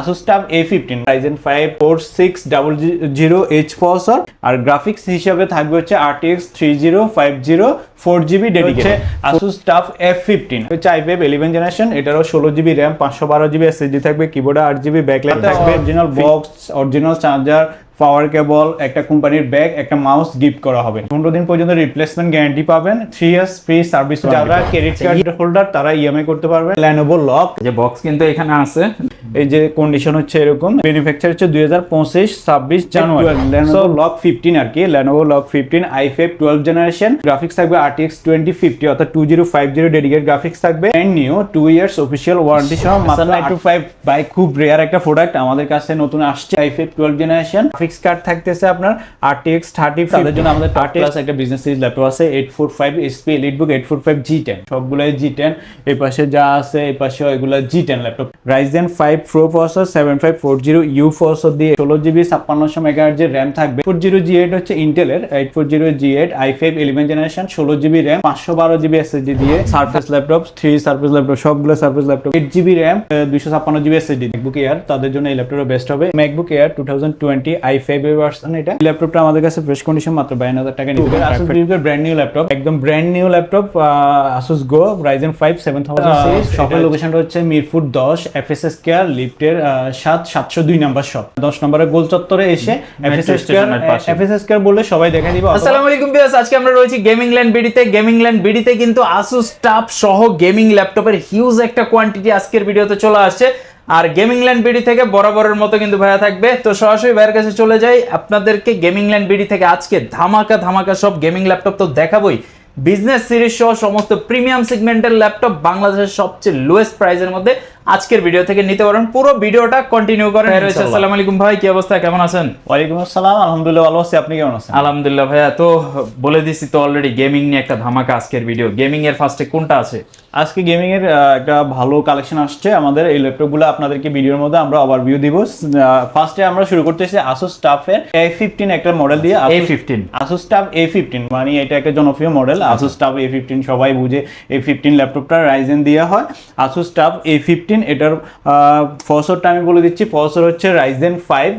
Asus TUF A15 Ryzen 5 4600H processor আর graphics হিসাবে থাকবে হচ্ছে RTX 3050 4GB dedicated Asus TUF F15 হচ্ছে i5 11 generation, এটারও 16GB RAM 512GB SSD থাকবে, কিবোর্ডে 8GB ব্যাকলাইট থাকবে, অরিজিনাল বক্স, অরিজিনাল চার্জার, পাওয়ার কেবল, একটা কোম্পানির ব্যাগ, একটা মাউস গিফট করা হবে। 15 দিন পর্যন্ত রিপ্লেসমেন্ট গ্যারান্টি পাবেন, 3 ইয়ার্স ফ্রি সার্ভিস। যারা ক্রেডিট কার্ড হোল্ডার তারা ইএমআই করতে পারবে। Lenovo লক যে বক্স কিন্তু এখানে আছে, এই যে কন্ডিশন হচ্ছে এরকম, ম্যানুফ্যাকচার হচ্ছে 2025-26 জানুয়ারি। Lenovo লক 15 আর কি, Lenovo lock 15 i5 12 generation, graphics থাকবে RTX 2050 অর্থাৎ 2050 ডেডিকেটেড গ্রাফিক্স থাকবে, brand new 2 years official warranty সহ। মাত্র 925 বাই খুব রেয়ার একটা প্রোডাক্ট আমাদের কাছে নতুন আসছে, i5 12 জেনারেশন। গ্রাফিক্স কার্ড থাকতেছে আপনার RTX 3050, তাদের জন্য আমাদের প্লাস একটা বিজনেস সিরিজ ল্যাপটপ আছে 845 HP EliteBook 845 G10, সবগুলাই G10। এই পাশে যা আছে এই পাশে এগুলা G10 laptop. Ryzen 5 Pro processor 7540U processor দিয়ে 16GB 5600 MHz এর RAM থাকবে। 840G8 হচ্ছে ইন্টেলের, 840G8 i5 11 generation, 16GB RAM 512GB SSD দিয়ে সারফেস ল্যাপটপ, 3 সারফেস ল্যাপটপ, সবগুলো surface laptop, 8GB RAM 256GB SSD। MacBook Air তাদের জন্য এই ল্যাপটপটা বেস্ট হবে। MacBook Air 2020 i5 এর ভার্সন এটা। এই ল্যাপটপটা আমাদের কাছে ফ্রেশ কন্ডিশন মাত্র 52000 টাকা নিবে। Asus এর ব্র্যান্ড নিউ ল্যাপটপ, একদম brand new laptop, Asus Go Ryzen 5 7000 series. শপের লোকেশনটা হচ্ছে মিরপুর 10 FSS কেয়ার লিফটের 702 নাম্বার শপ, 10 নম্বরে গোল চত্বরে এসে FSS কেয়ার বললে সবাই দেখা দিবে। আসসালামু আলাইকুম ভিউয়ার্স, আজকে আমরা রয়েছি গেমিং ল্যান্ড বিডিতে। গেমিং ল্যান্ড বিডিতে কিন্তু Asus TUF সহ গেমিং ল্যাপটপের হিউজ একটা কোয়ান্টিটি আজকের ভিডিওতে চলে আসছে। আর গেমিং ল্যান্ড বিডি থেকে বরাবরের মতো কিন্তু ভাইয়া থাকবে, তো সরাসরি ভাইয়ের কাছে চলে যাই। আপনাদেরকে গেমিং ল্যান্ড বিডি থেকে আজকে ধামাকা সব গেমিং ল্যাপটপ তো দেখাবোই, বিজনেস সিরিজ সহ সমস্ত প্রিমিয়াম সেগমেন্টের ল্যাপটপ বাংলাদেশের সবচেয়ে লোয়েস্ট প্রাইসের মধ্যে আজকের ভিডিও থেকে নিতে পারেন। পুরো ভিডিওটা কন্টিনিউ করেন। আসসালামু আলাইকুম ভাই, কি অবস্থা, কেমন আছেন? ওয়ালাইকুম আসসালাম, আলহামদুলিল্লাহ ভালো আছি, আপনি কেমন আছেন? আলহামদুলিল্লাহ ভাইয়া, তো বলে দিছি তো অলরেডি গেমিং নিয়ে একটা ধামাকা আজকের ভিডিও। গেমিং এর ফার্স্টে কোনটা আছে? আজকে গেমিং এর একটা ভালো কালেকশন আসছে আমাদের। এই ল্যাপটপগুলো আপনাদেরকে ভিডিওর মধ্যে আমরা ওভারভিউ দিব। ফার্স্টে আমরা শুরু করতেছি Asus TUF এর A15 একটা মডেল দিয়ে। Asus TUF A15 মানে এটা একটা জনপ্রিয় মডেল। Asus TUF A15 সবাই বুঝে, A15 ল্যাপটপটা রাইজেন দিয়ে হয়। Asus TUF A15 এটার প্রসেসরটা আমি বলে দিচ্ছি। প্রসেসর হচ্ছে Ryzen 5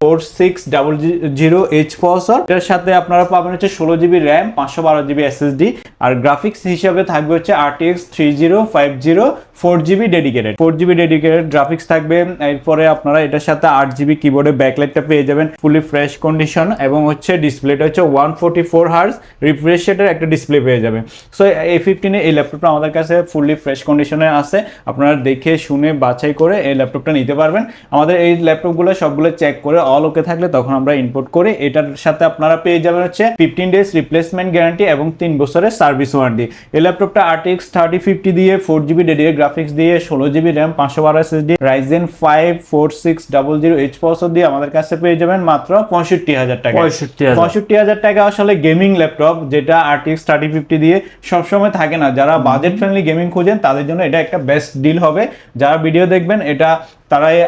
4600H প্রসেসর। এটার সাথে আপনারা পাবেন হচ্ছে 16GB RAM 512GB SSD আর গ্রাফিক্স হিসাবে থাকবে হচ্ছে RTX 3050 4GB dedicated, 4GB dedicated graphics থাকবে। এরপরে আপনারা এটার সাথে 8GB কিবোর্ডে ব্যাকলাইটটা পেয়ে যাবেন, ফুলি ফ্রেশ কন্ডিশন, এবং হচ্ছে ডিসপ্লেটা হচ্ছে 144 Hz রিফ্রেশ রেটের একটা ডিসপ্লে পেয়ে যাবেন। সো A15 এই ল্যাপটপটা আমাদের কাছে ফুলি ফ্রেশ কন্ডিশনে আছে, আপনারা দেখে শুনে বাছাই করে এই ল্যাপটপটা নিতে পারবেন। আমাদের এই ল্যাপটপগুলো সবগুলো চেক করে অল ওকে থাকলে তখন আমরা ইম্পোর্ট করি। এটার সাথে আপনারা পেয়ে যাবেন হচ্ছে 15 ডেজ রিপ্লেসমেন্ট গ্যারান্টি এবং 3 বছরের সার্ভিস ওয়ারেন্টি। এই ল্যাপটপটা RTX 3050 দিয়ে 4GB ডেডিকেটেড গ্রাফিক্স দিয়ে 16GB RAM 512 SSD Ryzen 5 4600H processor দিয়ে আমাদের কাছে পেয়ে যাবেন মাত্র 65000 টাকা। 65000 টাকা আসলে গেমিং ল্যাপটপ যেটা RTX 3050 দিয়ে সবসময় থাকে না। যারা বাজেট ফ্রেন্ডলি গেমিং খোঁজেন তাদের জন্য এটা একটা বেস্ট ডিল হবে। যারা ভিডিও দেখবেন এটা তারাই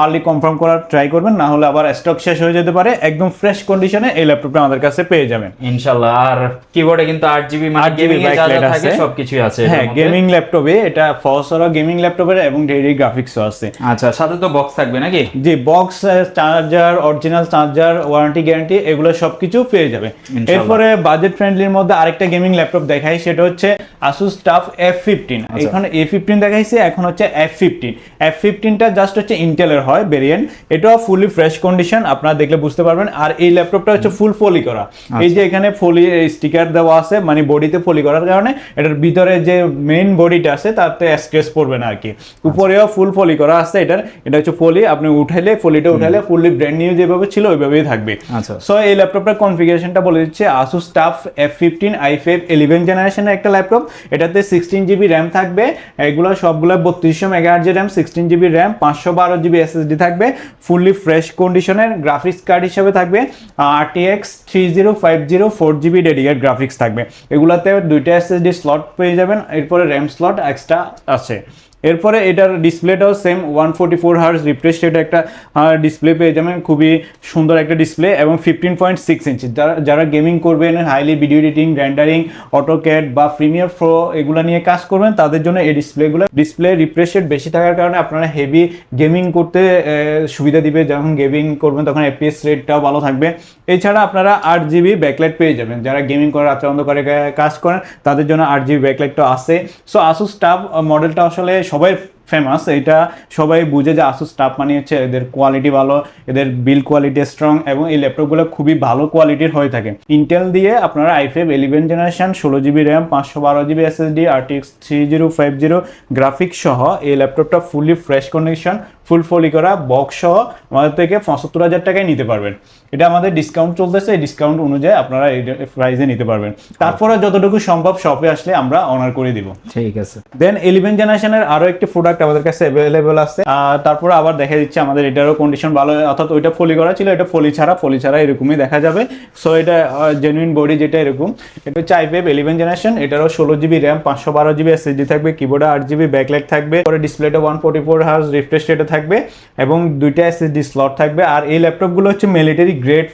আর্লি কনফার্ম করার ট্রাই করবেন, না হলে আবার স্টক শেষ হয়ে যেতে পারে। একদম ফ্রেশ কন্ডিশনে এই ল্যাপটপটা আমাদের কাছে পেয়ে যাবেন ইনশাআল্লাহ। আর কিবোর্ডে কিন্তু 8GB মানে গেমিং এর যা যা থাকে সবকিছুই আছে। হ্যাঁ, গেমিং ল্যাপটপে এটা প্রসেসরও গেমিং ল্যাপটপের এবং ডেডিকেটেড গ্রাফিক্সও আছে। আচ্ছা, সাথে তো বক্স থাকবে নাকি? জি, box, charger, original charger, warranty guarantee এগুলো সবকিছু পেয়ে যাবে। এরপরে বাজেট ফ্রেন্ডলির মধ্যে আরেকটা গেমিং ল্যাপটপ দেখাই, সেটা হচ্ছে Asus TUF F15। এখানে A15 দেখাইছি, এখন হচ্ছে F15। F15টা জাস্ট হচ্ছে ইন্টেলের হয় ভেরিয়েন্ট, এটাও ফুলি ফ্রেশ কন্ডিশন, আপনারা দেখলে বুঝতে পারবেন। আর এই ল্যাপটপটা হচ্ছে ফুল ফলি করা, এই যে এখানে ফলি স্টিকার দেওয়া আছে, মানে বডিতে ফলি করার কারণে এটার ভিতরে যে মেইন বডিটা আছে তাতে স্ক্র্যাচ পড়বে না আর কি। উপরেও ফুল ফলি করা আছে এটার, এটা হচ্ছে ফলি, আপনি উঠাইলে ফলিটা উঠাইলে ফুললি ব্র্যান্ড নিউ যেভাবে ছিল ওইভাবেই থাকবে। সো এই ল্যাপটপটার কনফিগারেশনটা বলে দিচ্ছে Asus TUF F15 i5 11 জেনারেশনের একটা ল্যাপটপ। এটাতে 16GB RAM থাকবে, এগুলো সবগুলো 3200 MHz RAM, 16GB RAM 512GB SSD থাকবে, ফুললি ফ্রেশ কন্ডিশনের। গ্রাফিক্স কার্ড হিসেবে থাকবে RTX 3050 4GB ডেডিকেটেড গ্রাফিক্স থাকবে। এগুলাতে দুইটা SSD স্লট পেয়ে যাবেন, এরপরে RAM স্লট এক্সট্রা আছে। এরপরে এটার ডিসপ্লেটাও সেম 144 হার্জ রিফ্রেশ রেট একটা ডিসপ্লে পেয়ে যাবেন, খুবই সুন্দর একটা ডিসপ্লে এবং 15.6 ইঞ্চি। যারা গেমিং করবেন, highly video editing, rendering, AutoCAD বা প্রিমিয়ার প্রো এগুলো নিয়ে কাজ করবেন, তাদের জন্য এই ডিসপ্লে রিফ্রেশ রেট বেশি থাকার কারণে আপনারা হেভি গেমিং করতে সুবিধা দিবে। যখন গেমিং করবেন তখন এফপিএস রেটটাও ভালো থাকবে। এছাড়া আপনারা 8GB ব্যাকলাইট পেয়ে যাবেন। যারা গেমিং করে, রাত্রে অন্ধকারে কাজ করেন, তাদের জন্য 8GB ব্যাকলাইটটা আছে। সো আসুস টাফ মডেলটা আসলে সবাই ফেমাস, এটা সবাই বুঝে যে আসুস টাফ মানে হচ্ছে এদের কোয়ালিটি ভালো, এদের বিল্ড কোয়ালিটি স্ট্রং এবং এই ল্যাপটপগুলো খুবই ভালো কোয়ালিটির হয়ে থাকে। ইন্টেল দিয়ে আপনারা i5 11 generation 16GB RAM 512GB SSD RTX 3050 graphics সহ এই ল্যাপটপটা ফুলি ফ্রেশ কন্ডিশন, ফুল ফলি করা বক্স সহ আমাদের থেকে 75,000 টাকায় নিতে পারবেন। এটা আমাদের ডিসকাউন্ট চলতেছে, এই ডিসকাউন্ট অনুযায়ী আপনারা এই প্রাইসে নিতে পারবেন। তারপরে যতটুকু সম্ভব শপে আসলে আমরা অনার করে দিব। ঠিক আছে। দেন 11 জেনারেশনের আরো একটি প্রোডাক্ট আমাদের কাছে অ্যাভেলেবল আছে। তারপরে আবার দেখা দিচ্ছে আমাদের এটারও কন্ডিশন ভালো, অর্থাৎ ওইটা ফলি করা ছিল, এটা ফলি ছাড়া এরকমই দেখা যাবে। সো এটা জেনুইন বডি যেটা এরকম, এটা হচ্ছে i5 11 জেনারেশন, এটারও 16GB র্যাম 512GB SSD থাকবে, কিবোর্ডে 8GB ব্যাকলাইট থাকবে, পরে ডিসপ্লেটা 144 হার্জ রিফ্রেশ রেটে থাকবে এবং দুইটা SSD স্লট থাকবে। আর এই ল্যাপটপগুলো হচ্ছে মিলিটারি গ্রেড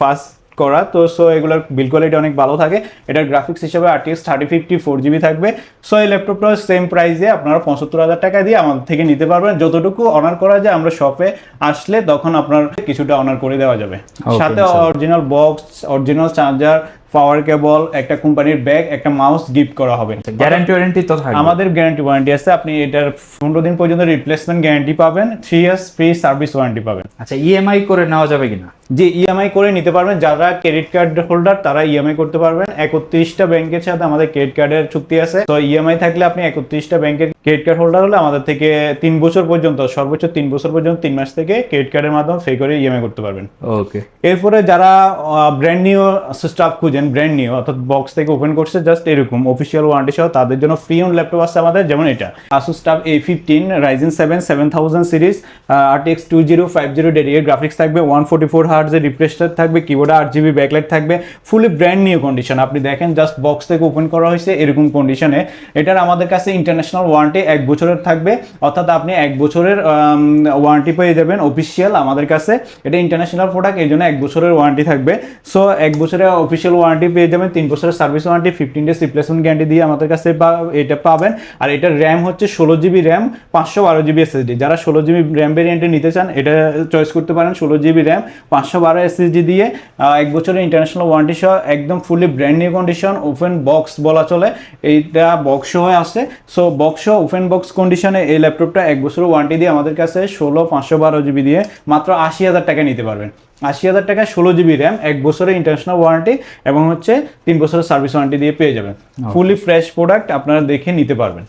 ফাস্ট করা, তো সো এগুলোর বিল্ড কোয়ালিটি অনেক ভালো থাকে। এটার গ্রাফিক্স হিসেবে RTX 3050 4GB থাকবে। সো এই ল্যাপটপটা সেম প্রাইসে আপনারা 75,000 টাকা দিয়ে আমাদের থেকে নিতে পারবেন। যতটুকু অনার করা যায় আমরা শপে আসলে তখন আপনার কিছুটা অনার করে দেওয়া যাবে। সাথে অরিজিনাল বক্স, অরিজিনাল চার্জার, পাওয়ার কেবল, একটা কোম্পানির ব্যাগ, একটা মাউস গিফট করা হবে। গ্যারান্টি ওয়ারেন্টি তো থাকবে? আমাদের গ্যারান্টি ওয়ারেন্টি আছে। আপনি এটার 15 দিন পর্যন্ত রিপ্লেসমেন্ট গ্যারান্টি পাবেন, 3 ইয়ার্স ফ্রি সার্ভিস ওয়ারেন্টি পাবেন। আচ্ছা, ইএমআই করে নেওয়া যাবে কিনা? যে ইএমআই করে নিতে পারবেন, যারা ক্রেডিট কার্ড হোল্ডার তারা ইএমআই করতে পারবেন। 31টা ব্যাংকের সাথে আমাদের ক্রেডিট কার্ডের চুক্তি আছে। তো ইএমআই থাকলে আপনি 31টা ব্যাংকের ক্রেডিট কার্ড হোল্ডার হলে আমাদের থেকে 3 বছর পর্যন্ত, সর্বোচ্চ 3 বছর পর্যন্ত 3 মাস থেকে ক্রেডিট কার্ডের মাধ্যমে পে করে ইএমআই করতে পারবেন। ওকে। এরপরে যারা ব্র্যান্ড নিউ স্টাফ খুঁজেন, ব্র্যান্ড নিউ অর্থাৎ বক্স থেকে ওপেন করছে জাস্ট এরকম অফিসিয়াল ওয়ারেন্টি সহ, তাদের জন্য ফ্রি অন ল্যাপটপ আছে আমাদের। যেমন এটা Asus TUF A15 Ryzen 7 7000 series RTX 2050 dedicated graphics থাকবে, 144 হার্জ এর রিফ্রেশ রেট থাকবে, কিবোর্ডে 8GB ব্যাকলাইট থাকবে, ফুলি ব্র্যান্ড নিউ কন্ডিশন। আপনি দেখেন জাস্ট বক্স থেকে ওপেন করা হয়েছে এরকম কন্ডিশনে। এটার আমাদের কাছে ইন্টারন্যাশনাল ওয়ারেন্টি 1 বছরের থাকবে, অর্থাৎ আপনি 1 বছরের ওয়ারেন্টি পেয়ে যাবেন অফিসিয়াল আমাদের কাছে। এটা ইন্টারন্যাশনাল প্রোডাক্ট, এই জন্য 1 বছরের ওয়ারেন্টি থাকবে। সো 1 বছরের অফিসিয়াল ওয়ারেন্টি পেয়ে যাবেন, 3 বছরের service warranty, 15 days replacement guarantee দিয়ে আমাদের কাছে এটা পাবেন। আর এটার র্যাম হচ্ছে 16GB র্যাম 512GB SSD। যারা 16GB র্যাম ভেরিয়েন্টে নিতে চান এটা চয়েস করতে পারেন। 16GB র্যাম 512 SSD দিয়ে 1 বছরের ইন্টারন্যাশনাল ওয়ারেন্টি সহ একদম fully brand new condition, open box বলা চলে, এইটা বক্স সহ আসছে। সো বক্স সহ ওপেন বক্স কন্ডিশনে এই ল্যাপটপটা 1 বছরের ওয়ারেন্টি দিয়ে আমাদের কাছে 512GB দিয়ে মাত্র 80,000 টাকা নিতে পারবেন। 80,000 টাকা 16GB র্যাম, 1 বছরের ইন্টারন্যাশনাল ওয়ারেন্টি এবং হচ্ছে 3 বছরের সার্ভিস ওয়ারেন্টি দিয়ে পেয়ে যাবেন। ফুলি ফ্রেশ প্রোডাক্ট, আপনারা দেখে নিতে পারবেন।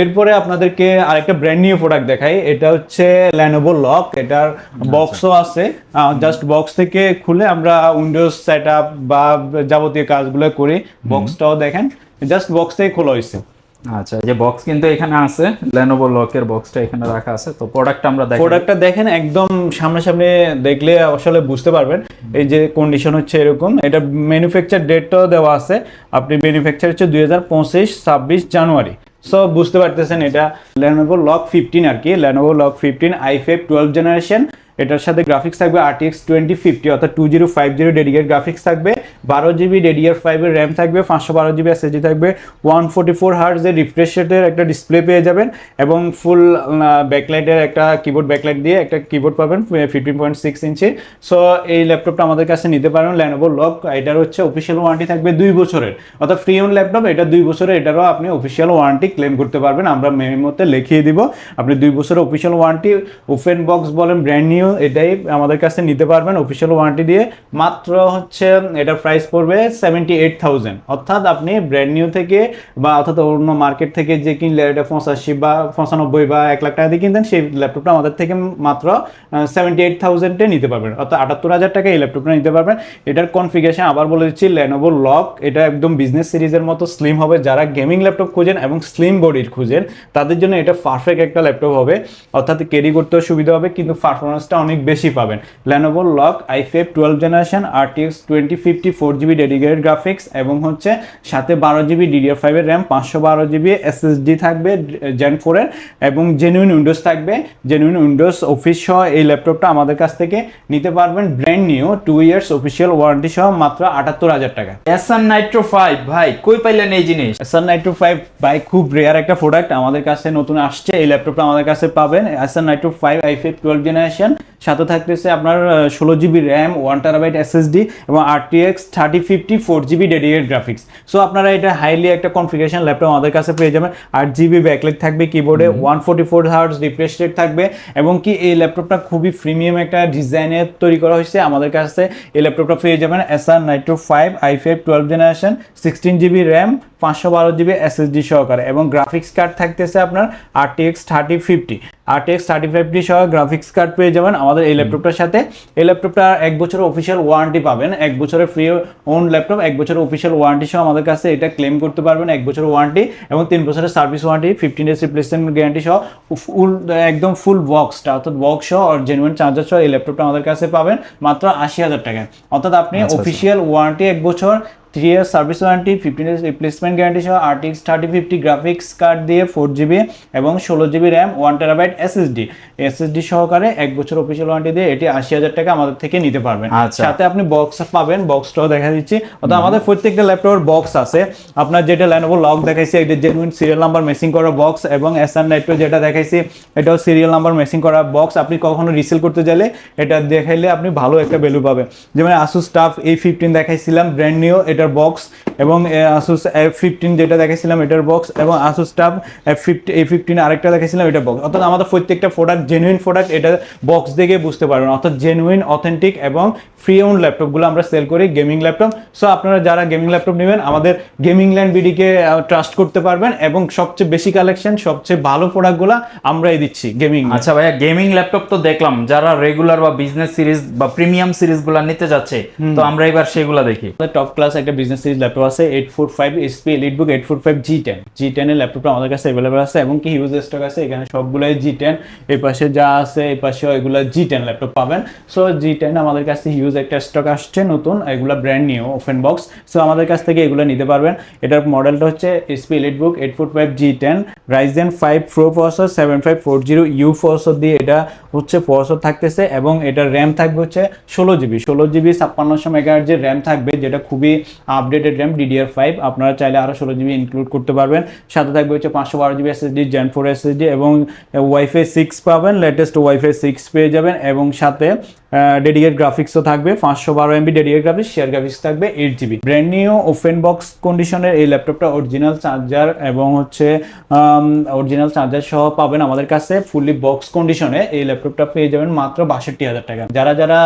এরপরে আপনাদেরকে আরেকটা ব্র্যান্ড নিউ প্রোডাক্ট দেখাই। এটা হচ্ছে Lenovo লক, এটার বক্সও আছে। জাস্ট বক্স থেকে খুলে আমরা উইন্ডোজ সেটআপ বা যাবতীয় কাজগুলো করি। বক্সটাও দেখেন, জাস্ট বক্স থেকে খোলা হয়েছে। আচ্ছা, এই যে বক্স কিন্তু এখানে আছে, Lenovo লকের বক্সটা এখানে রাখা আছে। তো প্রোডাক্টটা আমরা দেখেন, প্রোডাক্টটা দেখেন, একদম সামনাসামনি দেখলে আসলে বুঝতে পারবেন। এই যে কন্ডিশন হচ্ছে এরকম। এটা ম্যানুফ্যাকচার ডেটটাও দেওয়া আছে, আপনি ম্যানুফ্যাকচার হচ্ছে 2025 26 জানুয়ারি। সো বুঝতে পারতেছেন এটা Lenovo লক 15 আর কি, Lenovo লক 15 i5 12 জেনারেশন। এটার সাথে গ্রাফিক্স থাকবে RTX 2050 অর্থাৎ 2050 ডেডিকেটেড গ্রাফিক্স থাকবে, 12GB DDR5 এর র্যাম থাকবে, 512GB SSD থাকবে, 144 হার্জ এর রিফ্রেশ রেটের একটা ডিসপ্লে পেয়ে যাবেন এবং ফুল ব্যাকলাইটের একটা কিবোর্ড ব্যাকলাইট দিয়ে একটা কিবোর্ড পাবেন 15.6 ইঞ্চি। সো এই ল্যাপটপটা আমাদের কাছে নিতে পারেন Lenovo লক। এটার হচ্ছে অফিসিয়াল ওয়ারেন্টি থাকবে 2 বছরের, অর্থাৎ ফ্রি অন ল্যাপটপ। এটা 2 বছরের, এটারও আপনি অফিসিয়াল ওয়ারেন্টি ক্লেম করতে পারবেন, আমরা মেমোতে লিখিয়ে দিব। আপনি 2 বছরের অফিসিয়াল ওয়ারেন্টি, ওপেন বক্স বলেন, ব্র্যান্ড নিউ, এটাই আমাদের কাছে নিতে পারবেন অফিসিয়াল ওয়ারেন্টি দিয়ে। মাত্র হচ্ছে এটার প্রাইস পড়বে 78,000, অর্থাৎ আপনি ব্র্যান্ড নিউ থেকে বা অর্থাৎ অন্য মার্কেট থেকে যে কিনলে এটা 85 বা 95 বা 1 লাখ টাকা দিয়ে কিনতেন, সেই ল্যাপটপটা আমাদের থেকে মাত্র 78,000-এ নিতে পারবেন, অর্থাৎ 78,000 টাকা এই ল্যাপটপটা নিতে পারবেন। এটার কনফিগারেশন আবার বলে দিচ্ছি, Lenovo লক, এটা একদম বিজনেস সিরিজের মতো স্লিম হবে। যারা গেমিং ল্যাপটপ খুঁজেন এবং স্লিম বডির খুঁজেন তাদের জন্য এটা পারফেক্ট একটা ল্যাপটপ হবে, অর্থাৎ ক্যারি করতেও সুবিধা হবে কিন্তু পারফরমেন্সটা স্পেসটা অনেক বেশি পাবেন। Lenovo Log i5 12 generation RTX 2050 4GB dedicated graphics এবং হচ্ছে সাথে 12GB DDR5 এর র্যাম, 512GB SSD থাকবে Gen 4 এর এবং জেনুইন উইন্ডোজ থাকবে। জেনুইন উইন্ডোজ অফিস সহ এই ল্যাপটপটা আমাদের কাছ থেকে নিতে পারবেন brand new 2 years official warranty সহ মাত্র 78,000 টাকা। Acer Nitro 5 ভাই কই পাইলেন এই জিনিস? Acer Nitro 5 ভাই খুব রেয়ার একটা প্রোডাক্ট, আমাদের কাছে নতুন আসছে। এই ল্যাপটপটা আমাদের কাছে পাবেন Acer Nitro 5 i5 12 জেনারেশন, সাথে থাকতেছে আপনার 16GB র্যাম, 1TB SSD এবং RTX 3050 4GB dedicated graphics. So আপনারা এটা হাইলি একটা কনফিগারেশন ল্যাপটপ আমাদের কাছে পেয়ে যাবেন। 8GB ব্যাকলাইট থাকবে কিবোর্ডে, 144 Hz রিফ্রেশ রেট থাকবে এবং কি এই ল্যাপটপটা খুবই প্রিমিয়াম একটা ডিজাইনে তৈরি করা হয়েছে। আমাদের কাছে এই ল্যাপটপটা পেয়ে যাবেন Acer Nitro 5 i5 12 generation, 16GB RAM, 512GB SSD সহকারে এবং গ্রাফিক্স কার্ড থাকতেছে আপনার RTX 3050 সহ গ্রাফিক্স কার্ড পেয়ে যাবেন আমাদের এই ল্যাপটপটার সাথে। এই ল্যাপটপটা 1 বছরের অফিসিয়াল ওয়ারেন্টি পাবেন, 1 বছরের ফ্রি ওন ল্যাপটপ, 1 বছরের অফিসিয়াল ওয়ারেন্টি সহ আমাদের কাছে এটা ক্লেম করতে পারবেন। 1 বছরের ওয়ারেন্টি এবং 3 বছরের service warranty, 15 days replacement guarantee সহ একদম ফুল বক্সটা অর্থাৎ বক্স সহ আর জেনুইন চার্জার সহ এই ল্যাপটপটা আমাদের কাছে পাবেন মাত্র 80,000 টাকায়। অর্থাৎ আপনি অফিসিয়াল ওয়ারেন্টি 1 বছর, 3 year service warranty, 15 days replacement guarantee সহ RTX 3050 গ্রাফিক্স কার্ড দিয়ে 4GB এবং 16GB র্যাম, 1TB SSD সহকারে 1 বছর অফিসিয়াল ওয়ারেন্টি দিয়ে এটি 80,000 টাকা আমাদের থেকে নিতে পারবেন। সাথে আপনি বক্স পাবেন, বক্সটাও দেখা দিচ্ছি। অর্থাৎ আমাদের প্রত্যেকটা ল্যাপটপের বক্স আছে। আপনার যেটা Lenovo Log দেখাইছি এটা জেনুইন সিরিয়াল নাম্বার মেসিং করা বক্স এবং Acer Nitro যেটা দেখাইছি এটাও সিরিয়াল নাম্বার মেসিং করা বক্স। আপনি কখনো রিসেল করতে চাইলে এটা দেখাইলে আপনি ভালো একটা ভ্যালু পাবেন। যেমন Asus TUF A15 দেখাইছিলাম ব্র্যান্ড নিউ এটার বক্স এবং Asus F15 যেটা দেখাইছিলাম এটার বক্স এবং Asus TUF A15 আরেকটা দেখাইছিলাম এটা বক্স। অর্থাৎ আমাদের প্রত্যেকটা প্রোডাক্ট জেনুইন প্রোডাক্ট, এটা বক্স দেখে বুঝতে পারবেন। অর্থাৎ জেনুইন অথেন্টিক এবং ফ্রি ওন ল্যাপটপগুলো আমরা সেল করি, গেমিং ল্যাপটপ। সো আপনারা যারা গেমিং ল্যাপটপ নেবেন আমাদের গেমিং ল্যান্ড বিডিকে ট্রাস্ট করতে পারবেন এবং সবচেয়ে বেশি কালেকশন, সবচেয়ে ভালো প্রোডাক্টগুলো আমরাই দিচ্ছি গেমিং। আচ্ছা ভাইয়া, গেমিং ল্যাপটপ তো দেখলাম, যারা রেগুলার বা বিজনেস সিরিজ বা প্রিমিয়াম সিরিজগুলো নিতে যাচ্ছে তো আমরা এবার সেগুলো দেখি। টপ ক্লাস একটা বিজনেস সিরিজ ল্যাপটপ আছে 845 HP EliteBook 845 G10 এর ল্যাপটপটা আমাদের কাছে अवेलेबल আছে এবং কি হিউজ স্টক আছে। এখানে সবগুলাই G10, এই পাশে যা আছে এই পাশেও এগুলা G10 ল্যাপটপ পাবেন। সো G10 আমাদের কাছে হিউজ একটা স্টক আসছে নতুন, এগুলা brand new open box. So আমাদের কাছ থেকে এগুলো নিতে পারবেন। এটার মডেলটা হচ্ছে HP EliteBook 845 G10 Ryzen 5 Pro processor 7540U processor দিয়ে এটা হচ্ছে প্রসেসর থাকতেছে এবং এটার র্যাম থাকবে হচ্ছে 16GB 5600 MHz এর র্যাম থাকবে, যেটা খুবই আপডেটেড র্যাম DDR5। আপনারা চাইলে আরো 16GB ইনক্লুড করতে পারবেন। সাথে থাকবে হচ্ছে 512GB SSD Gen 4 SSD এবং Wi-Fi 6 পাবেন, লেটেস্ট Wi-Fi 6 পেয়ে যাবেন এবং সাথে ডেডিকেট গ্রাফিক্সও থাকবে 512MB dedicate graphics, share graphics থাকবে 8GB। Brand new open box কন্ডিশনের এই ল্যাপটপটা অরিজিনাল চার্জার এবং হচ্ছে অরিজিনাল চার্জার সহ পাবেন আমাদের কাছে ফুললি বক্স কন্ডিশনে। এই ল্যাপটপটা পেয়ে যাবেন মাত্র 62,000 টাকা। যারা যারা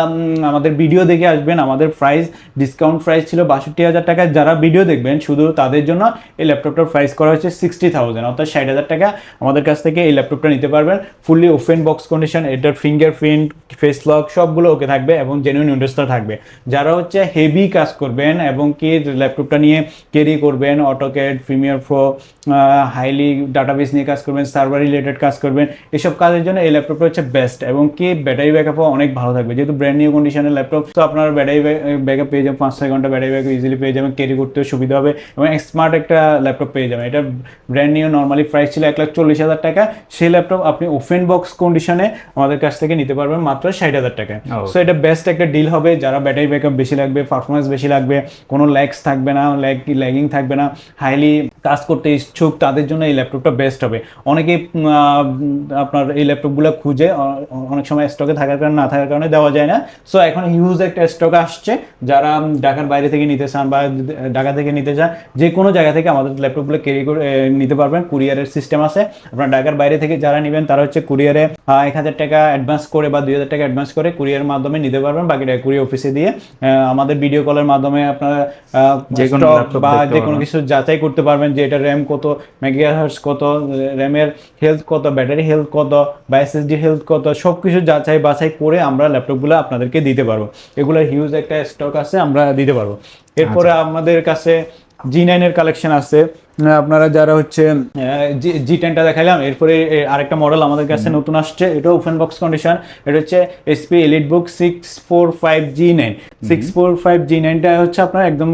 আমাদের ভিডিও দেখে আসবেন, আমাদের প্রাইস ডিসকাউন্ট প্রাইস ছিল 62,000 টাকা। যারা ভিডিও দেখবেন শুধু তাদের জন্য এই ল্যাপটপটার প্রাইস করা হচ্ছে 60,000 অর্থাৎ 60,000 টাকা। আমাদের কাছ থেকে এই ল্যাপটপটা নিতে পারবেন ফুললি ওপেন বক্স কন্ডিশন। এটার ফিঙ্গারপ্রিন্ট, ফেস লক সবগুলো ওকে থাকবে এবং জেনুইন উইন্ডোজটা থাকবে। যারা হচ্ছে হেভি কাজ করবেন এবং কি ল্যাপটপটা নিয়ে ক্যারি করবেন, AutoCAD, Premiere Pro, highly database নিয়ে কাজ করবেন, সার্ভার রিলেটেড কাজ করবেন, এসব কাজের জন্য এই ল্যাপটপটা হচ্ছে বেস্ট এবং কি ব্যাটারি ব্যাকআপও অনেক ভালো থাকবে। যেহেতু ব্র্যান্ড নিউ কন্ডিশনের ল্যাপটপ, তো আপনার ব্যাটারি ব্যাকআপ পেয়ে যাবেন 5-6 ঘন্টা ব্যাটারি ব্যাকআপ ইজিলি পেয়ে যাবেন, ক্যারি করতেও সুবিধা হবে এবং স্মার্ট একটা ল্যাপটপ পেয়ে যাবেন। এটা ব্র্যান্ড নিউ নর্মালি প্রাইস ছিল 1,40,000 টাকা। সেই ল্যাপটপ আপনি ওপেন বক্স কন্ডিশনে আমাদের কাছ থেকে নিতে পারবেন মাত্র 60,000 টাকায়। সো এটা বেস্ট একটা ডিল হবে। যারা ব্যাটারি ব্যাকআপ বেশি লাগবে, পারফরমেন্স বেশি লাগবে, কোনো ল্যাগস থাকবে না, ল্যাগিং থাকবে না, হাইলি কাজ করতে ইচ্ছুক, তাদের জন্য এই ল্যাপটপটা বেস্ট হবে। অনেকেই আপনার এই ল্যাপটপগুলো খুঁজে অনেক সময় স্টকে থাকার কারণে না থাকার কারণে দেওয়া যায় না। সো এখন হিউজ একটা স্টক আসছে। যারা ঢাকার বাইরে থেকে নিতে চান বা ঢাকা থেকে নিতে চান, যে কোনো জায়গা থেকে আমাদের ল্যাপটপগুলো ক্যারি করে নিতে পারবেন। কুরিয়ারের সিস্টেম আছে। আপনার ঢাকার বাইরে থেকে যারা নেবেন তারা হচ্ছে কুরিয়ারে 1,000 টাকা অ্যাডভান্স করে বা 2,000 টাকা অ্যাডভান্স করে কুরিয়ার মাধ্যমে নিতে পারবেন। বাকিটা কুরিয়ার অফিসে দিয়ে আমাদের ভিডিও কলের মাধ্যমে আপনারা যে কোনো কিছু যাচাই করতে পারবেন যে এটা র্যাম কত, মেগাহার্টজ কত, র্যামের হেলথ কত, ব্যাটারি হেলথ কত বা SSD হেলথ কত, সব কিছু যাচাই বাছাই করে আমরা ল্যাপটপগুলো আপনাদেরকে দিতে পারবো। এগুলোর হিউজ একটা স্টক আছে, আমরা দিতে পারবো। এরপরে আমাদের কাছে G9 এর কালেকশন আছে। আপনারা যারা হচ্ছে G10টা দেখাইলাম, এরপরে আরেকটা মডেল আমাদের কাছে নতুন আসছে, এটা ওপেন বক্স কন্ডিশন। এটা হচ্ছে SP EliteBook 645G9। 645G9টা হচ্ছে আপনার একদম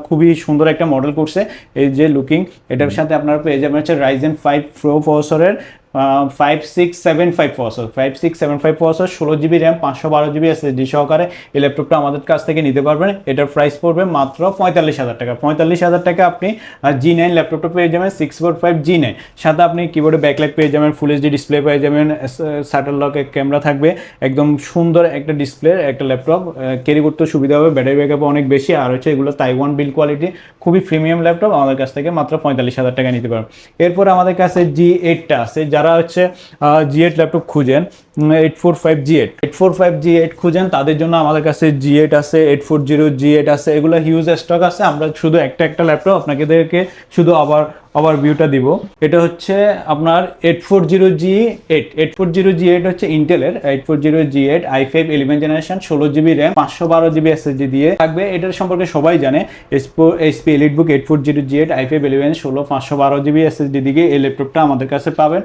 খুবই সুন্দর একটা মডেল করছে। এই যে লুকিং, এটার সাথে আপনারা পেয়ে যাবেন হচ্ছে Ryzen 5 Pro প্রসেসরের 5675 processor, 5675 processor, 16GB RAM, 512GB SSD সহকারে এই ল্যাপটপটা আমাদের কাছ থেকে নিতে পারবেন। এটার প্রাইস পড়বে মাত্র 45,000 টাকা। 45,000 টাকা আপনি G9 ল্যাপটপটা পেয়ে যাবেন 645G9। সাথে আপনি কিবোর্ডে ব্যাকলাইট পেয়ে যাবেন, ফুল এইচডি ডিসপ্লে পেয়ে যাবেন, শাটার লক ক্যামেরা থাকবে, একদম সুন্দর একটা ডিসপ্লে একটা ল্যাপটপ, ক্যারি করতে সুবিধা হবে, ব্যাটারি ব্যাকআপ অনেক বেশি। আর হচ্ছে এগুলো তাইওয়ান বিল্ড কোয়ালিটি, খুবই প্রিমিয়াম ল্যাপটপ, আমাদের কাছ থেকে মাত্র 45,000 টাকা নিতে পারবেন। এরপর আমাদের কাছে G8টা আছে। যারা হচ্ছে G8 ল্যাপটপ খুঁজেন, 845G8 খুঁজেন, তাদের জন্য আমাদের কাছে G8 আছে, 840G8 আছে, এগুলো হিউজ স্টক আছে। আমরা শুধু একটা ল্যাপটপ আপনাদেরকে শুধু ওভারভিউটা দিব। এটা হচ্ছে আপনার 840G8 হচ্ছে ইন্টেলের 840G8 i5 11 generation, 16GB RAM, 512GB SSD দিয়ে থাকবে। এটার সম্পর্কে সবাই জানে। SP EliteBook 840G8 i5 11 16 512GB SSD দিয়ে এই ল্যাপটপটা আমাদের কাছে পাবেন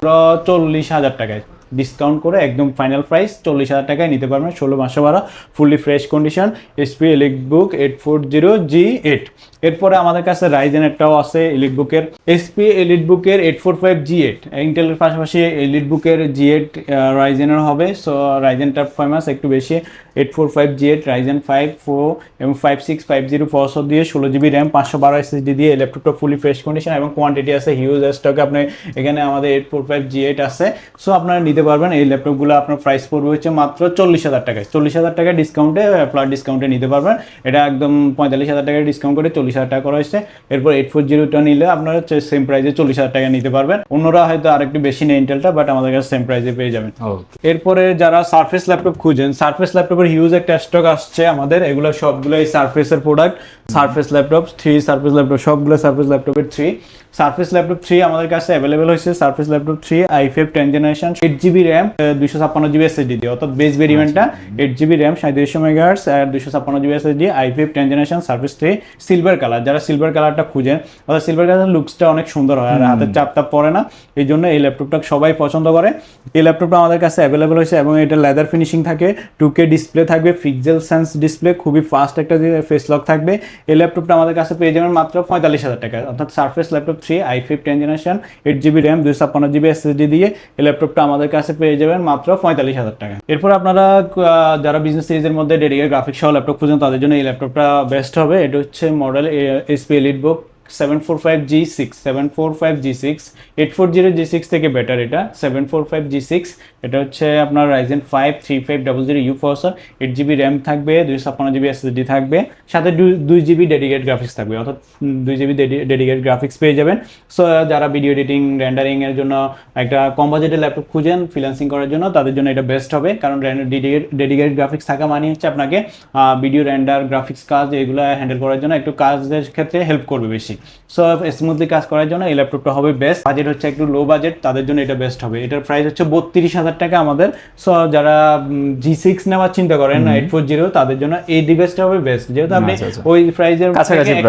40,000 টাকায়, ডিসকাউন্ট করে একদম ফাইনাল প্রাইস 40,000 টাকায় নিতে পারবেন। 16 512 fully fresh condition SP EliteBook 840G8। এরপরে আমাদের কাছে রাইজেন একটাও আছে EliteBook-এর, SP EliteBook-এর 845G8, ইন্টেলের পাশাপাশি EliteBook-এর G8 রাইজেনের হবে। সো রাইজেনটা ফেমাস একটু বেশি। 845G8 Ryzen 5 Pro এবং 5650 প্রসেসর দিয়ে 16GB RAM 512 SSD দিয়ে এই ল্যাপটপটা ফুলি ফ্রেশ কন্ডিশন এবং কোয়ান্টিটি আছে হিউজ স্টকে। আপনি এখানে আমাদের 845G8 আছে। সো আপনারা নিতে পারবেন। এই ল্যাপটপগুলো আপনার প্রাইস পড়বে হচ্ছে মাত্র 40,000 টাকায়। 40,000 টাকা ডিসকাউন্টে, ফ্ল্যাট ডিসকাউন্টে নিতে পারবেন। এটা একদম 45,000 টাকা ডিসকাউন্ট করে 40,000 টাকা করা হয়েছে। এরপর 840টা নিলে আপনারা সেম প্রাইসে 40,000 টাকা নিতে পারবেন। অন্যরা হয়তো আরেকটু বেশি নেই ইন্টেলটা, বাট আমাদের কাছে সেম প্রাইসে পেয়ে যাবেন। এরপরে যারা সারফেস ল্যাপটপ খুঁজেন, সারফেস ল্যাপটপের হিউজ একটা স্টক আসছে আমাদের। এগুলো সবগুলোই সারফেসের product. Surface laptop 3, surface laptop সবগুলো সারফেস ল্যাপটপের 3। সারফেস ল্যাপটপ 3 আমাদের কাছে অ্যাভেলেবেল হয়েছে। Surface laptop 3 i5 10 generation, 8GB RAM, 256GB SSD দিয়ে, অর্থাৎ বেস ভেরিয়েন্টটা 8GB RAM 3700 MHz আর 256GB SSD, i5 10 generation, surface 3, silver colour. যারা সিলভার কালারটা খুঁজেন, অর্থাৎ সিলভার কালার লুকসটা অনেক সুন্দর হয় আর হাতের চাপ তাপ পড়ে না, এই জন্য এই ল্যাপটপটা সবাই পছন্দ করে। এই ল্যাপটপটা আমাদের কাছে অ্যাভেলেবেল হয়েছে এবং এটা লেদার ফিনিশিং থাকে, 2K ডিসপ্লে থাকবে, পিক্সেল সেন্স ডিসপ্লে, খুবই ফাস্ট একটা ফেস লক থাকবে। এই ল্যাপটপটা আমাদের কাছে পেয়ে যাবেন মাত্র 45,000 টাকা, অর্থাৎ surface laptop 3 i5 10 generation, 8GB RAM 256GB SSD দিয়ে এই ল্যাপটপটা আমাদের কাছে পেয়ে যাবেন মাত্র 45,000 টাকা। এরপর আপনারা যারা বিজনেস সিরিজের মধ্যে ডেডিকেটেড গ্রাফিক্স সহ ল্যাপটপ খুঁজেন, তাদের জন্য এই ল্যাপটপটা বেস্ট হবে। এটা হচ্ছে model SP EliteBook 745G6, 840G6 থেকে বেটার এটা 745G6। এটা হচ্ছে আপনার Ryzen 5 3500U processor, 8GB RAM থাকবে, 256GB SSD থাকবে, সাথে 2GB ডেডিকেটেড গ্রাফিক্স থাকবে, অর্থাৎ 2GB ডেডিকেটেড গ্রাফিক্স পেয়ে যাবেন। সো যারা ভিডিও এডিটিং রেন্ডারিং এর জন্য একটা কম বাজেটের ল্যাপটপ খুঁজেন ফ্রিল্যান্সিং করার জন্য, তাদের জন্য এটা বেস্ট হবে। কারণ ডেডিকেটেড গ্রাফিক্স থাকা মানে হচ্ছে আপনাকে ভিডিও রেন্ডার গ্রাফিক্স কাজ এগুলো হ্যান্ডেল করার জন্য একটু কাজের ক্ষেত্রে হেল্প করবে বেশি। সো স্মুথলি কাজ করার জন্য এই ল্যাপটপটা হবে বেস্ট। বাজেট হচ্ছে একটু লো বাজেট, তাদের জন্য এটা বেস্ট হবে। এটার প্রাইস হচ্ছে 32,000 টাকা আমাদের। সো যারা G6 নেওয়ার চিন্তা করেন 840, তাদের জন্য এই ডিভাইসটা হবে বেস্ট, যেহেতু আপনি ওই প্রাইসের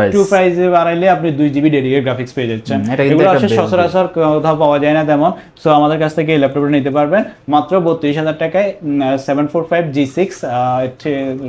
একটু প্রাইসে বাড়াইলে আপনি 2GB ডেডিকেটেড গ্রাফিক্স পেয়ে যাচ্ছেন। এগুলো আসলে সচরাচর কোথাও পাওয়া যায় না তেমন। সো আমাদের কাছ থেকে এই ল্যাপটপটা নিতে পারবেন মাত্র 32,000 টাকায়। 745G6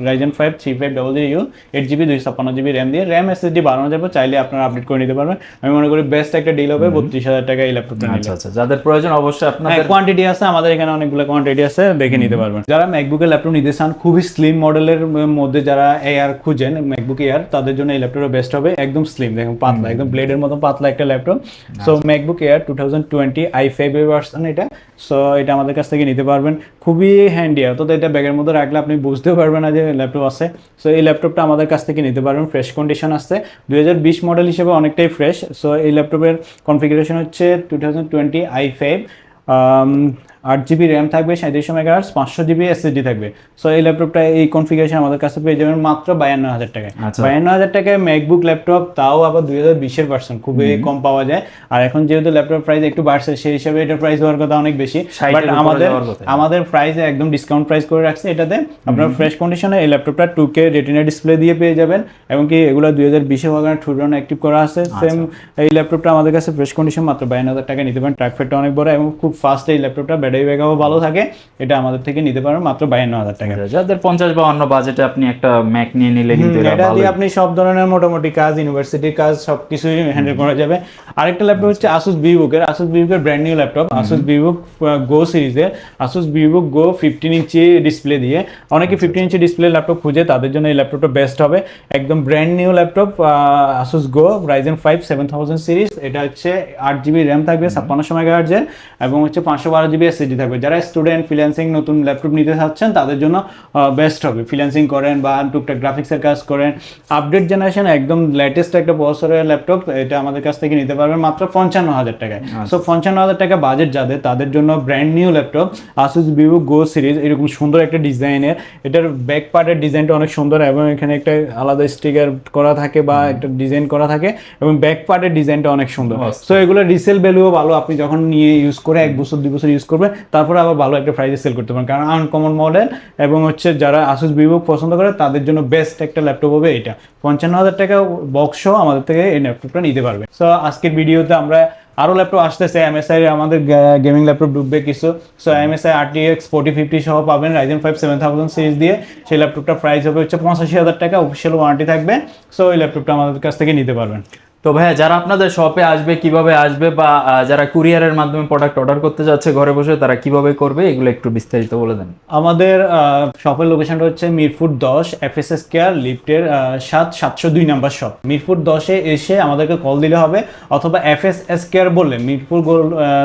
Ryzen 5 3500U, 8GB 256GB RAM দিয়ে, RAM SSD বাড়ানো যাবে, চাইলে আপনারা আপডেট করে নিতে পারবেন। আমি মনে করি বেস্ট একটা ডিল হবে 32,000 টাকা এই ল্যাপটপটা নিলে। আচ্ছা, যাদের প্রয়োজন অবশ্যই আপনাদের কোয়ান্টিটি আছে, আমাদের এখানে অনেকগুলো কোয়ান্টিটি আছে, দেখে নিতে পারবেন। যারা ম্যাকবুকের ল্যাপটপ নিতে চান খুবই স্লিম মডেলের মধ্যে, যারা এয়ার খুঁজেন ম্যাকবুক এয়ার, তাদের জন্য এই ল্যাপটপটা বেস্ট হবে। একদম স্লিম, দেখুন পাতলা, একদম ব্লেডের মতো পাতলা একটা laptop. So MacBook air 2020 i5 version এটা। সো এটা আমাদের কাছ থেকে নিতে পারবেন, খুবই হ্যান্ডি, অর্থাৎ এটা ব্যাগের মধ্যে রাখলে আপনি বুঝতেও পারবেন না যে ল্যাপটপ আছে। সো এই ল্যাপটপটা আমাদের কাছ থেকে নিতে পারবেন, ফ্রেশ কন্ডিশন আছে, 2020 মডেল হিসেবে অনেকটাই ফ্রেশ। সো এই ল্যাপটপের কনফিগারেশন হচ্ছে 2020 i5 8GB র্যাম থাকবে, 3700 মেগাহার্টজ, 500GB SSD থাকবে। সো এই ল্যাপটপটা এই কনফিগারেশন আমাদের কাছে পেয়ে যাবেন মাত্র 52,000 টাকায়। 52,000 টাকায় ম্যাকবুক ল্যাপটপ, তাও আবার 2020-এর ভার্সন, খুবই কম পাওয়া যায়। আর এখন যেহেতু ল্যাপটপ প্রাইস একটু বাড়ছে, সেই হিসাবে এটার প্রাইস হওয়ার কথা অনেক বেশি, বাট আমাদের প্রাইসে একদম ডিসকাউন্ট প্রাইস করে রাখছে। এটাতে আপনার ফ্রেশ কন্ডিশনে এই ল্যাপটপটা 2K রেটিনা ডিসপ্লে দিয়ে পেয়ে যাবেন, এবং কি এগুলো 2020-এ ওখানে ট্রুডন অ্যাক্টিভ করা আছে। সেম এই ল্যাপটপটা আমাদের কাছে ফ্রেশ কন্ডিশন মাত্র 52,000 টাকা নিতে পারেন। ট্র্যাকপ্যাডটা অনেক বড় এবং খুব ফাস্ট এই ল্যাপটপটা, ব্যাটারি ব্যাকআপও ভালো থাকে। এটা আমাদের থেকে নিতে পারেন মাত্র 52,000 টাকা। যাদের 50 বা অন্য বাজেটে আপনি একটা ম্যাক নিয়ে নিলে কিন্তু এটা দিয়ে আপনি সব ধরনের মোটামুটি কাজ, ইউনিভার্সিটির কাজ সবকিছুই হ্যান্ডেল করা যাবে। আরেকটা ল্যাপটপ হচ্ছে Asus VivoBook এর brand new laptop, Asus VivoBook Go সিরিজের, Asus VivoBook Go 15 inch display দিয়ে। অনেকে 15 ইঞ্চি ডিসপ্লে ল্যাপটপ খুঁজে, তাদের জন্য এই ল্যাপটপটা বেস্ট হবে। একদম brand new laptop, Asus Go Ryzen 5 7000 series. এটা হচ্ছে 8GB র্যাম থাকবে, 5600 মেগাহার্টজের, এবং হচ্ছে 512GB SSD থাকবে। যারা স্টুডেন্ট, ফ্রিল্যান্সিং নতুন ল্যাপটপ নিতে চাচ্ছেন তাদের জন্য বেস্ট হবে। ফ্রিল্যান্সিং করেন বা টুকটাক গ্রাফিক্সের কাজ করেন, আপডেট জেনারেশন একদম লেটেস্ট একটা প্রসেসরের ল্যাপটপ, এটা আমাদের কাছ থেকে নিতে পারবেন মাত্র 55,000 টাকায়। সো 55,000 টাকা বাজেট যাদের, তাদের জন্য brand new laptop Asus VivoBook Go series. এরকম সুন্দর একটা ডিজাইনের, এটার ব্যাক পার্টের ডিজাইনটা অনেক সুন্দর, এবং এখানে একটা আলাদা স্টিকার করা থাকে বা একটা ডিজাইন করা থাকে, এবং ব্যাক পার্টের ডিজাইনটা অনেক সুন্দর। সো এগুলো রিসেল ভ্যালুও ভালো, আপনি যখন নিয়ে ইউজ করে 1 বছর 2 বছর ইউজ করবেন, তারপরে আবার ভালো একটা প্রাইসে সেল করতে পারেন, কারণ আনকমন মডেল, এবং হচ্ছে যারা Asus VivoBook পছন্দ করে তাদের জন্য বেস্ট একটা ল্যাপটপ হবে এটা। 55,000 টাকা বক্স সহ আমাদের থেকে এই ল্যাপটপটা নিতে পারবে। সো আজকের ভিডিওতে আমরা আরো ল্যাপটপ আসতেছে, MSI আমাদের গেমিং ল্যাপটপ ঢুকবে কিছু। সো MSI RTX 4050 সহ পাবেন Ryzen 5 7000 সিরিজ দিয়ে। সেই ল্যাপটপটা প্রাইস হবে হচ্ছে 85,000 টাকা, অফিসিয়াল ওয়ারেন্টি থাকবে। সো এই ল্যাপটপটা আমাদের কাছ থেকে নিতে পারবেন। তো ভাইয়া, যারা আপনাদের শপে আসবে কিভাবে আসবে, বা যারা কুরিয়ারের মাধ্যমে প্রোডাক্ট অর্ডার করতে যাচ্ছে ঘরে বসে, তারা কিভাবে করবে, এগুলো একটু বিস্তারিত বলে দেন। আমাদের শপের লোকেশনটা হচ্ছে মিরপুর 10 FSS কেয়ার লিফটের 702 নাম্বার শপ। মিরপুর 10-এ এসে আমাদেরকে কল দিলে হবে, অথবা FSS কেয়ার বললে মিরপুর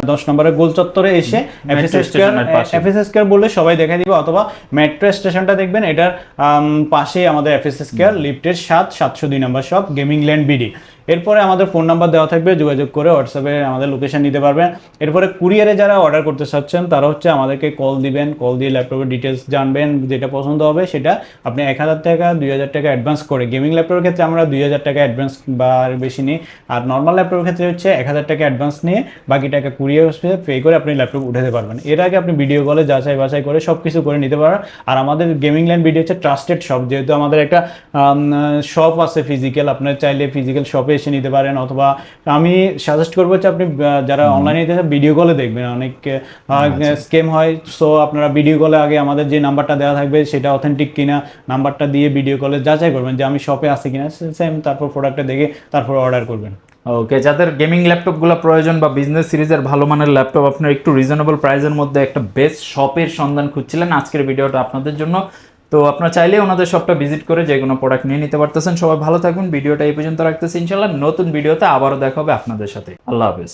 10 নম্বরের গোল চত্বরে এসে FSS কেয়ার বললে সবাই দেখা দিবে, অথবা মেট্রো স্টেশনটা দেখবেন, এটার পাশেই আমাদের FSS কেয়ার লিফটের 702 number shop, gaming land BD. এরপরে আমাদের ফোন নাম্বার দেওয়া থাকবে, যোগাযোগ করে হোয়াটসঅ্যাপে আমাদের লোকেশন নিতে পারবেন। এরপরে কুরিয়ারে যারা অর্ডার করতে চাচ্ছেন তারা হচ্ছে আমাদেরকে কল দিবেন, কল দিয়ে ল্যাপটপের ডিটেলস জানবেন, যেটা পছন্দ হবে সেটা আপনি 1000 টাকা 2000 টাকা অ্যাডভান্স করে, গেমিং ল্যাপটপের ক্ষেত্রে আমরা 2000 টাকা অ্যাডভান্স বা আর বেশি নিই, আর নর্মাল ল্যাপটপের ক্ষেত্রে হচ্ছে 1000 টাকা অ্যাডভান্স নিয়ে বাকি টাকা কুরিয়ার পে করে আপনি ল্যাপটপ উঠাতে পারবেন। এর আগে আপনি ভিডিও কলে যাচাই বাছাই করে সব কিছু করে নিতে পারেন। আর আমাদের গেমিং ল্যান্ড ভিডিও হচ্ছে ট্রাস্টেড শপ, যেহেতু আমাদের একটা শপ আছে ফিজিক্যাল, আপনার চাইলে ফিজিক্যাল শপে এসে নিতে পারেন, অথবা আমি সাজেস্ট করবো যে আপনি যারা অনলাইনে ভিডিও কলে দেখবেন, অনেক স্ক্যাম হয়। সো আপনারা ভিডিও কলে আগে আমাদের যে নাম্বারটা দেওয়া থাকবে সেটা অথেন্টিক কিনা, নাম্বারটা দিয়ে ভিডিও কলে যাচাই করবেন যে আমি শপে আছি কিনা, সেম তারপর প্রোডাক্টটা দেখে তারপর অর্ডার করবেন। ওকে, যাদের গেমিং ল্যাপটপগুলো প্রয়োজন বা বিজনেস সিরিজের ভালো মানের ল্যাপটপ, আপনার একটু রিজনেবল প্রাইসের মধ্যে একটা বেস্ট শপের সন্ধান খুঁজছিলেন, আজকের ভিডিওটা আপনাদের জন্য। তো আপনারা চাইলে ওনাদের শপটা ভিজিট করে যে কোনো প্রোডাক্ট নিয়ে নিতে পারতেছেন। সবাই ভালো থাকবেন, ভিডিওটা এই পর্যন্ত রাখতেছি। ইনশাআল্লাহ নতুন ভিডিওতে আবারও দেখা হবে আপনাদের সাথে। আল্লাহ হাফেজ।